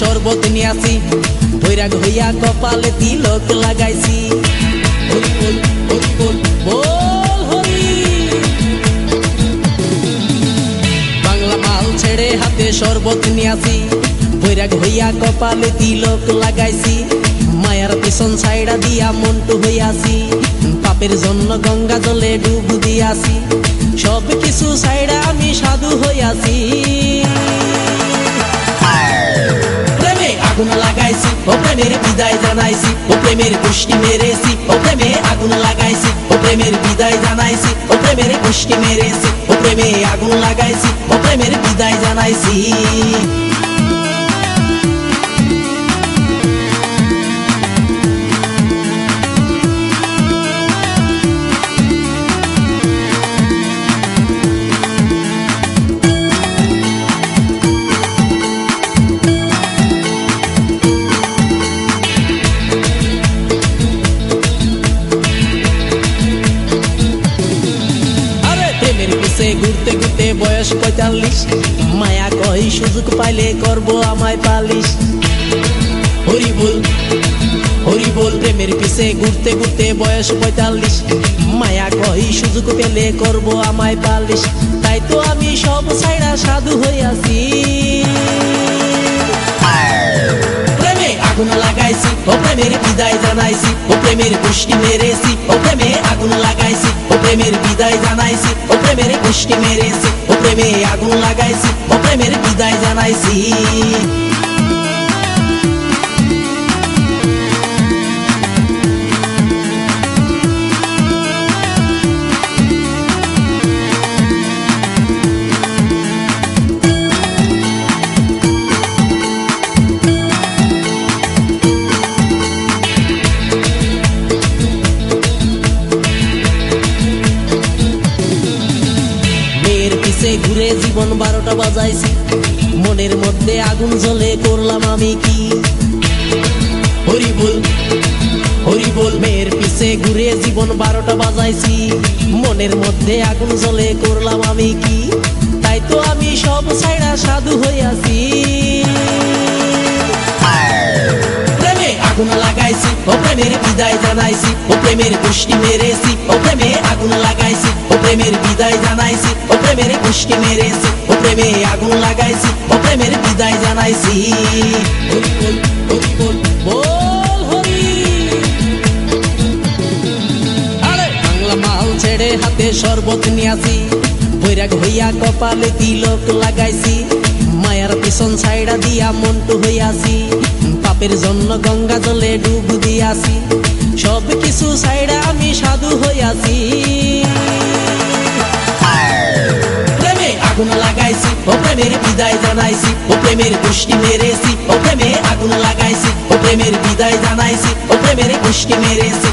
শরবত নিয়াছি, বৈরাগ হইয়া কপালে তিলক লাগাইছি। হরি বল হরি বল বল হরি। বাংলা মাল ছেড়ে হাতে শরবত নিয়াছি, বৈরাগ হইয়া কপালে তিলক লাগাইছি। মায়ার পিছন ছাইড়া দিয়া মন্টু হইয়াছি, পাপের জন্য গঙ্গা জলে ডুব দিয়াছি। সব কিছু ছাইড়া আমি সাধু হইয়াছি। প্রেমে আগুন লাগাইছি, ও প্রেমের বিদায় জানাইছি, ও প্রেমের পুষ্টি মেরেছি, ও প্রেমে আগুন লাগাইছি, ও প্রেমের বিদায় জানাইছি, ও প্রেমের পুষ্টি মেরেছি, ও প্রেমে আগুন লাগাইছি, ও প্রেমের বিদায় জানাইছি। ঘুরতে ঘুরতে বয়স ৪৫, মায়া কই সুযোগ পাইলে করব আমায় পালিশ। হরি বল হরি বল। প্রেমের পিছে ঘুরতে ঘুরতে বয়স ৪৫, মায়া কই সুযোগ পেলে করব আমায় পালিশ। তাই তো আমি সব ছাইড়া সাধু হইয়াছি। প্রেমে আগুন লাগাইছি, ও প্রেমের বিদায় জানাইছি, ও প্রেমের পুষ্টি মেরেছি, ও প্রেমে আগুন লাগাইছি, ও প্রেমের বিদায় জানাইছি, ও প্রেমের পুষ্টি মেরেছি, ও প্রেমে আগুন লাগাইছি, ও প্রেমের বিদায় জানাইছি। ঘুরে জীবন ১২টা বাজাইছি, মনের মধ্যে আগুন জ্বলে করলাম আমি কি। হরি বল হরি বল। মেয়ের পিছে ঘুরে জীবন ১২টা বাজাইছি, মনের মধ্যে আগুন জ্বলে করলাম আমি কি। তাই তো আমি সব ছাইড়া সাধু হইয়াছি। প্রেমে আগুন লাগাইছি, ও প্রেমের বিদায় জানাইছি, ও প্রেমের পুষ্টি মেরেছি, ও প্রেমে আগুন লাগাইছি, ও প্রেমের বিদায় জানাইছি, ও প্রেমের পুষ্টি মেরেছি, ও প্রেমে আগুন লাগাইছি, ও প্রেমের বিদায় জানাইছি। হরি বল হরি বল বল হরি। আরে বাংলা মাল ছেড়ে হাতে শরবত নিয়াছি, বৈরাগ হইয়া কপালে তিলক লাগাইছি। মায়ার পিছন ছাইড়া দিয়া মন্টু হইয়াছি, পাপের জন্য গঙ্গা জলে ডুব দিয়াছি। সব কিছু ছাইড়া আমি সাধু হইয়াছি। প্রেমে আগুন লাগাইছি, ও প্রেমের বিদায় জানাইছি, ও প্রেমের পুষ্টি মেরেছি, ও প্রেমে আগুন লাগাইছি, ও প্রেমের বিদায় জানাইছি, ও প্রেমের পুষ্টি মেরেছি,